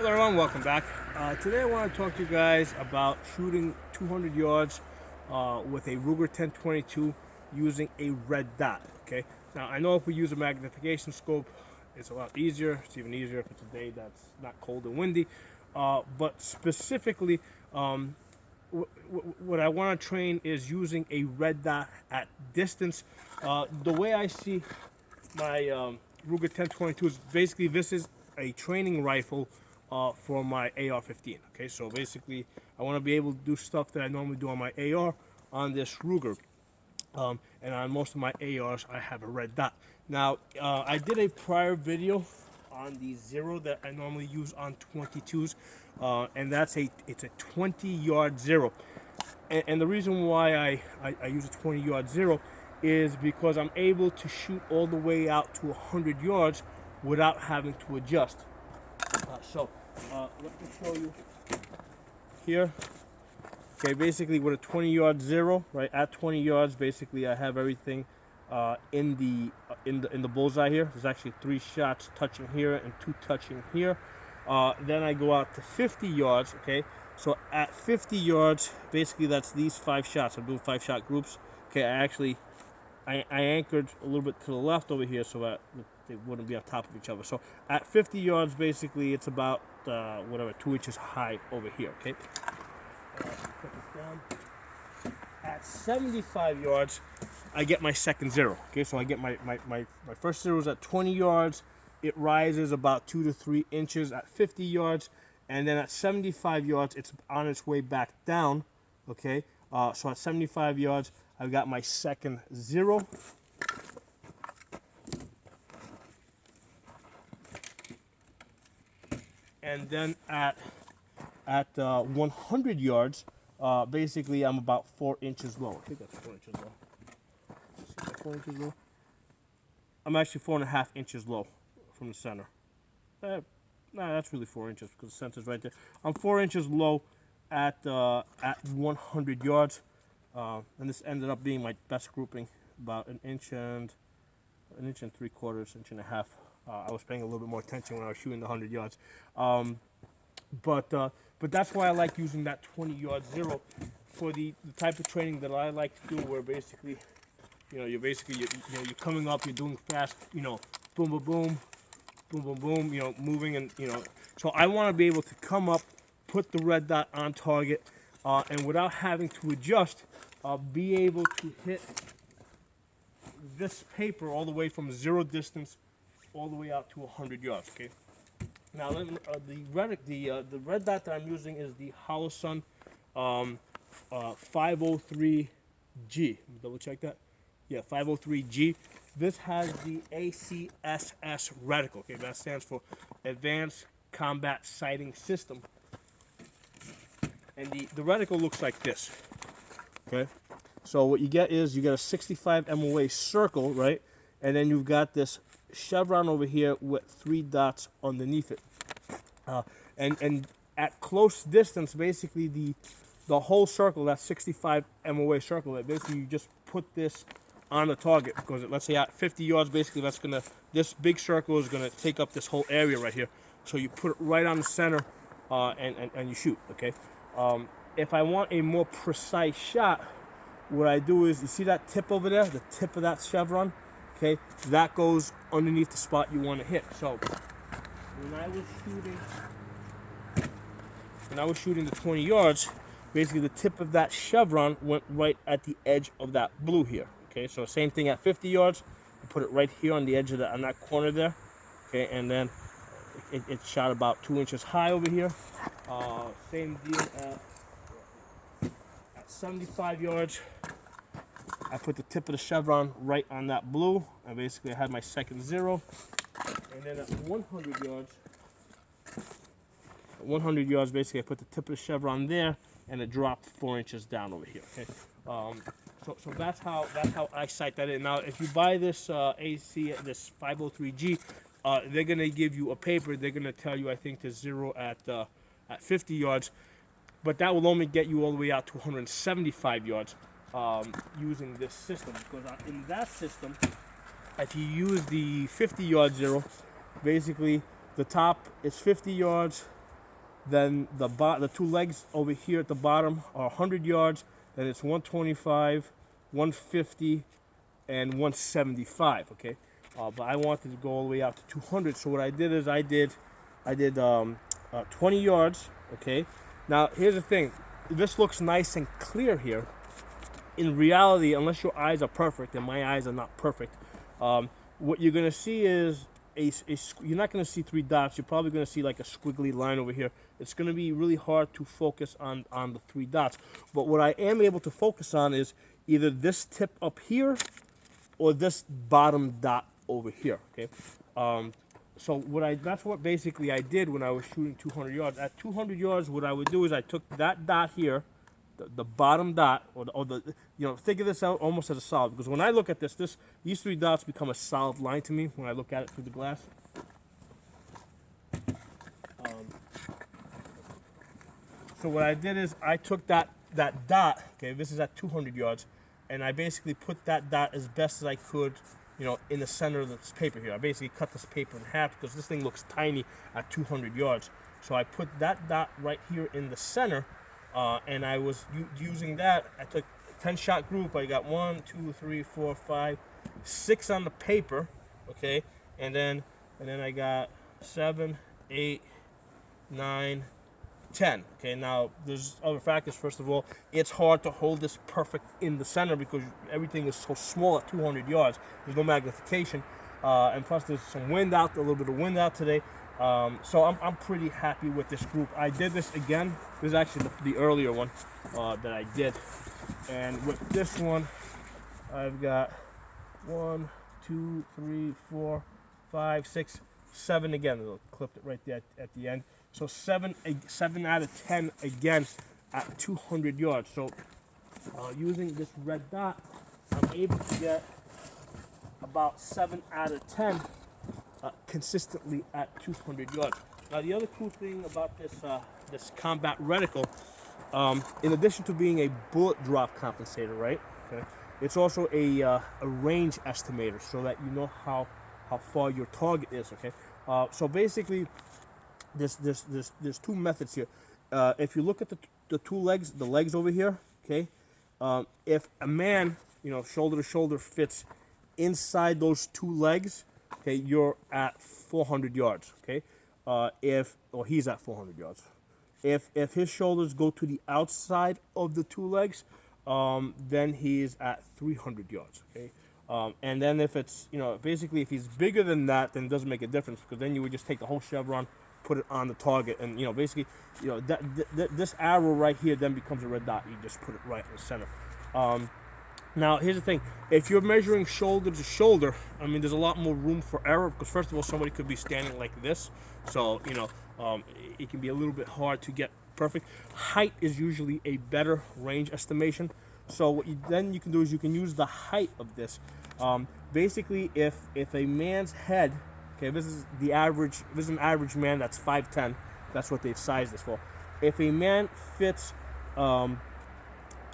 Hello everyone, welcome back. Today I want to talk to you guys about shooting 200 yards with a Ruger 1022 using a red dot. Okay. Now I know if we use a magnification scope, it's a lot easier. It's even easier if it's a day that's not cold and windy. But specifically, what I want to train is using a red dot at distance. The way I see my Ruger 1022 is basically this is a training rifle for my AR-15. Okay, so basically I want to be able to do stuff that I normally do on my AR on this Ruger. And on most of my ARs I have a red dot. Now I did a prior video on the zero that I normally use on 22s, and it's a 20-yard zero. And the reason why I use a 20-yard zero is because I'm able to shoot all the way out to 100 yards without having to adjust. Let me show you here. Okay, basically with a 20-yard zero, right at 20 yards, basically I have everything in the bullseye here. There's actually 3 shots touching here and 2 touching here. Then I go out to 50 yards. Okay, so at 50 yards, basically that's these 5 shots. I'm doing 5-shot groups. Okay, I anchored a little bit to the left over here so that they wouldn't be on top of each other. So at 50 yards, basically it's about 2 inches high over here. Okay. Put this down. At 75 yards, I get my second zero. Okay, so I get my first zero is at 20 yards. It rises about 2 to 3 inches at 50 yards, and then at 75 yards, it's on its way back down. Okay, so at 75 yards, I've got my second zero. And then at 100 yards, basically I'm about 4 inches low. I think that's 4 inches low. See that 4 inches low? I'm actually 4.5 inches low from the center. Nah, that's really 4 inches because the center's right there. I'm 4 inches low at 100 yards. And this ended up being my best grouping, about an inch and 3/4, inch and a half. I was paying a little bit more attention when I was shooting the 100 yards. But that's why I like using that 20-yard zero for the type of training that I like to do, where basically, you're coming up, you're doing fast, boom, boom, boom, boom, boom, boom, moving, and So I want to be able to come up, put the red dot on target, and without having to adjust, be able to hit this paper all the way from zero distance all the way out to 100 yards. Okay. Now the red dot that I'm using is the Holosum 503g. Double check that. Yeah, 503g. This has the ACSS reticle. Okay, that stands for Advanced Combat Sighting System. And the reticle looks like this. Okay, so what you get is you get a 65 MOA circle, right? And then you've got this chevron over here with 3 dots underneath it. And at close distance, basically the whole circle, that 65 MOA circle, that basically you just put this on the target, because let's say at 50 yards, basically this big circle is gonna take up this whole area right here. So you put it right on the center, and you shoot. Okay. If I want a more precise shot, what I do is, you see that tip over there, the tip of that chevron, okay, that goes underneath the spot you want to hit. So when I was shooting the 20 yards, basically the tip of that chevron went right at the edge of that blue here. Okay, so same thing at 50 yards, I put it right here on the edge of on that corner there. Okay, and then it shot about 2 inches high over here. Same deal at 75 yards. I put the tip of the chevron right on that blue, and basically I had my second zero. And then at 100 yards, basically I put the tip of the chevron there, and it dropped 4 inches down over here. Okay, so that's how I sight that in. Now, if you buy this this 503g, they're gonna give you a paper. They're gonna tell you, I think, the zero at 50 yards, but that will only get you all the way out to 175 yards using this system. Because in that system, if you use the 50-yard zero, basically the top is 50 yards, Then the two legs over here at the bottom are 100 yards. Then it's 125, 150, and 175. Okay, but I wanted to go all the way out to 200. So what I did is I did 20 yards. Okay. Now here's the thing. This looks nice and clear here. In reality, unless your eyes are perfect, and my eyes are not perfect, what you're gonna see is you're not going to see 3 dots. You're probably going to see like a squiggly line over here. It's going to be really hard to focus on the 3 dots. But what I am able to focus on is either this tip up here or this bottom dot over here. Okay. So that's what basically I did when I was shooting 200 yards. At 200 yards, what I would do is I took that dot here, the bottom dot, or the figure this out almost as a solid, because when I look at these 3 dots become a solid line to me when I look at it through the glass. So what I did is I took that dot, okay, this is at 200 yards, and I basically put that dot as best as I could, in the center of this paper here. I basically cut this paper in half because this thing looks tiny at 200 yards. So I put that dot right here in the center. And I was using that. I took a 10-shot group. I got 1, 2, 3, 4, 5, 6 on the paper, okay, and then I got 7, 8, 9, 10. Okay, now there's other factors. First of all, it's hard to hold this perfect in the center because everything is so small at 200 yards. There's no magnification, and plus there's some wind out, a little bit of wind out today. So I'm pretty happy with this group. I did this again. This is actually the earlier one that I did, and with this one, I've got 1, 2, 3, 4, 5, 6, 7 again. I'll clip it right there at the end. So 7 out of 10 again at 200 yards. So using this red dot, I'm able to get about 7 out of 10. Consistently at 200 yards. Now the other cool thing about this combat reticle, in addition to being a bullet drop compensator, right? Okay, it's also a range estimator, so that you know how far your target is. Okay, so basically, there's 2 methods here. If you look at the 2 legs, the legs over here, okay, if a man, shoulder to shoulder fits inside those 2 legs, okay, you're at 400 yards. Okay, he's at 400 yards. If his shoulders go to the outside of the 2 legs, then he's at 300 yards. Okay, and then if it's basically if he's bigger than that, then it doesn't make a difference, because then you would just take the whole chevron, put it on the target, and basically this arrow right here then becomes a red dot. You just put it right in the center. Now, here's the thing. If you're measuring shoulder to shoulder, I mean, there's a lot more room for error, because first of all, somebody could be standing like this. So, it can be a little bit hard to get perfect. Height is usually a better range estimation. So what you can do is you can use the height of this. Basically, if a man's head, okay, this is an average man that's 5'10". That's what they've sized this for. If a man fits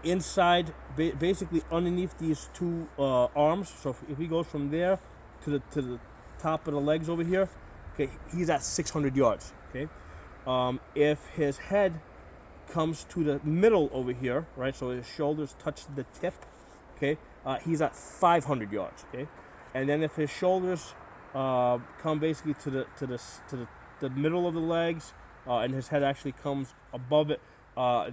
inside, basically underneath these 2 arms, so if he goes from there to the top of the legs over here, okay, he's at 600 yards. Okay, if his head comes to the middle over here, right, so his shoulders touch the tip, okay, he's at 500 yards. Okay, and then if his shoulders come basically to the middle of the legs, and his head actually comes above it,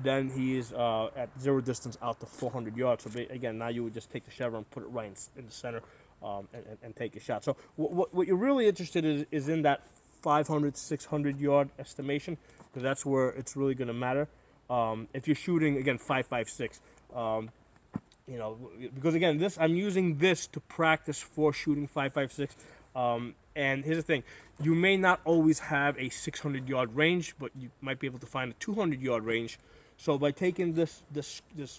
then he is at 0 distance out to 400 yards. So again, now you would just take the chevron, put it right in the center, and take a shot. So what you're really interested in is in that 500, 600 yard estimation, because that's where it's really going to matter. If you're shooting, again, 5.56, because again, I'm using this to practice for shooting 5.56. And here's the thing, you may not always have a 600 yard range, but you might be able to find a 200 yard range. So by taking this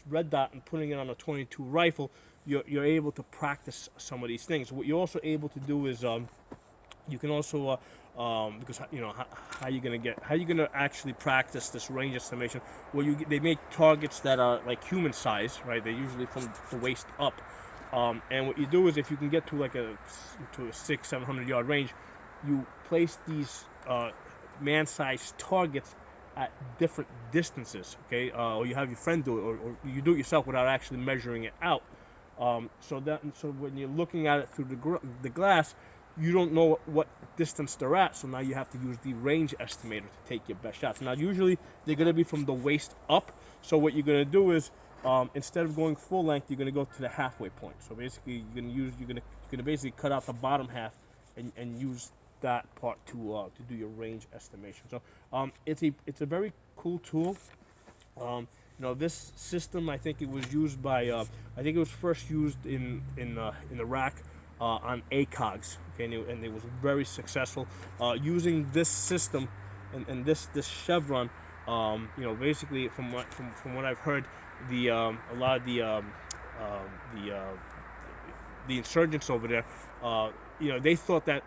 red dot and putting it on a 22 rifle, you're able to practice some of these things. What you're also able to do is you can also because how you gonna actually practice this range estimation? Well, they make targets that are like human size, right? They're usually from the waist up. And what you do is, if you can get to a 600-700 yard range, you place these man-sized targets at different distances, okay? Or you have your friend do it, or you do it yourself without actually measuring it out. So when you're looking at it through the glass, you don't know what distance they're at. So now you have to use the range estimator to take your best shots. Now usually they're going to be from the waist up. So what you're going to do is instead of going full length, you're going to go to the halfway point. So basically you're going to basically cut out the bottom half and use that part to do your range estimation. So it's a very cool tool. You know, this system, I think it was used by I think it was first used in Iraq on ACOGs, okay, and it was very successful using this system and this chevron. You know, basically from what I've heard, a lot of the insurgents over there, you know, they thought that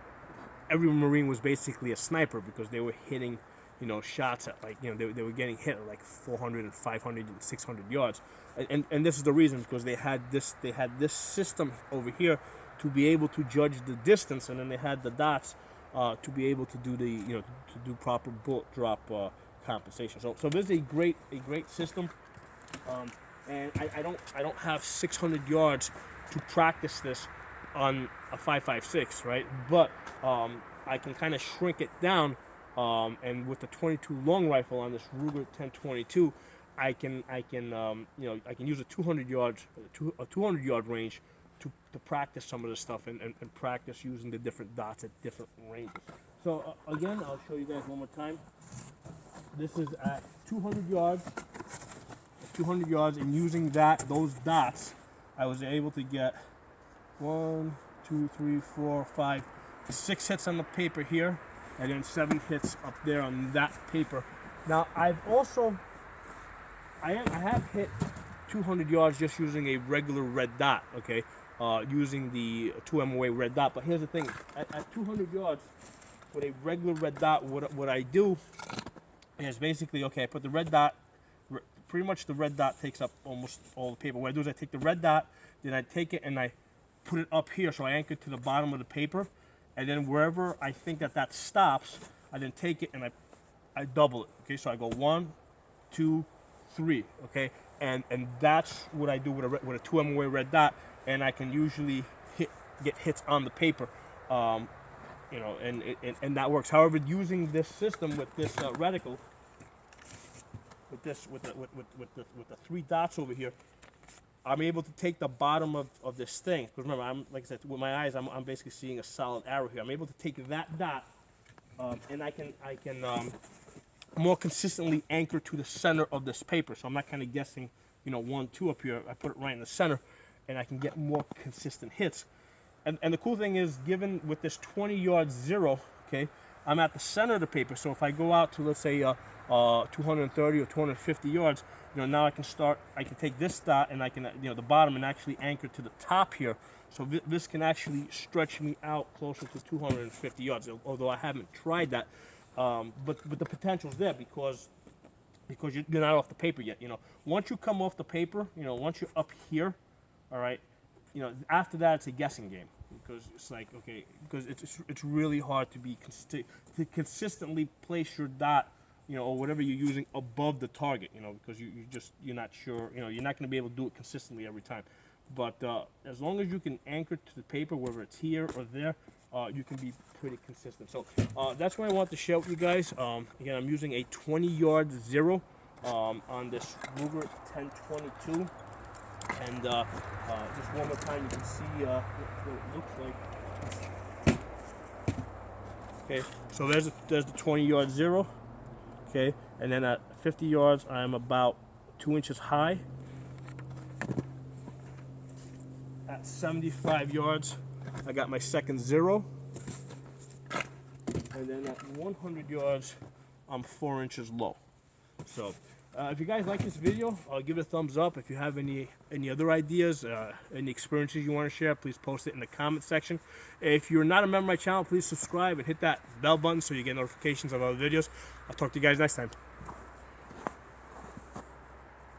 every Marine was basically a sniper because they were hitting, you know, shots at, like, you know, they were getting hit at like 400 and 500 and 600 yards, and this is the reason, because they had this system over here to be able to judge the distance, and then they had the dots to be able to do the, you know, to do proper bullet drop compensation. So this is a great system, and I don't have 600 yards to practice this on a 5.56, right? But I can kind of shrink it down, and with the 22 long rifle on this Ruger 1022, I can you know, I can use a 200 yard range to practice some of this stuff and practice using the different dots at different ranges. So again, I'll show you guys one more time. This is at 200 yards. 200 yards, and using those dots, I was able to get 1, 2, 3, 4, 5, 6 hits on the paper here, and then 7 hits up there on that paper. Now I have hit 200 yards just using a regular red dot, okay, using the 2MOA red dot. But here's the thing: at 200 yards with a regular red dot, what I do is basically, okay, I put the red dot. Pretty much the red dot takes up almost all the paper. What I do is I take the red dot, then I take it and I put it up here, so I anchor it to the bottom of the paper, and then wherever I think that stops, I then take it and I double it. Okay, so I go 1, 2, 3. Okay, and that's what I do with a 2MOA red dot, and I can usually get hits on the paper, you know, and that works. However, using this system with this reticle, with the 3 dots over here, I'm able to take the bottom of this thing. Because remember, I'm, like I said, with my eyes, I'm basically seeing a solid arrow here. I'm able to take that dot, and I can more consistently anchor to the center of this paper. So I'm not kind of guessing, you know, 1, 2 up here. I put it right in the center, and I can get more consistent hits. And the cool thing is, given with this 20 yard zero, okay, I'm at the center of the paper. So if I go out to, let's say, 230 or 250 yards, you know, now I can take this dot and I can, you know, the bottom, and actually anchor to the top here. So this can actually stretch me out closer to 250 yards, although I haven't tried that. But the potential's there because you're not off the paper yet. You know, once you come off the paper, you know, once you're up here, all right, you know, after that it's a guessing game, because it's like, okay, because it's really hard to consistently place your dot, you know, or whatever you're using above the target, you know, because you're not sure, you know, you're not going to be able to do it consistently every time. But as long as you can anchor to the paper, whether it's here or there, you can be pretty consistent. So that's what I want to share with you guys. Again, I'm using a 20 yard zero on this Ruger 1022. And just one more time, you can see what it looks like. Okay, so there's the 20 yard zero. Okay, and then at 50 yards, I'm about 2 inches high. At 75 yards, I got my second zero. And then at 100 yards, I'm 4 inches low. So if you guys like this video, give it a thumbs up. If you have any other ideas, any experiences you want to share, please post it in the comment section. If you're not a member of my channel, please subscribe and hit that bell button so you get notifications of other videos. I'll talk to you guys next time.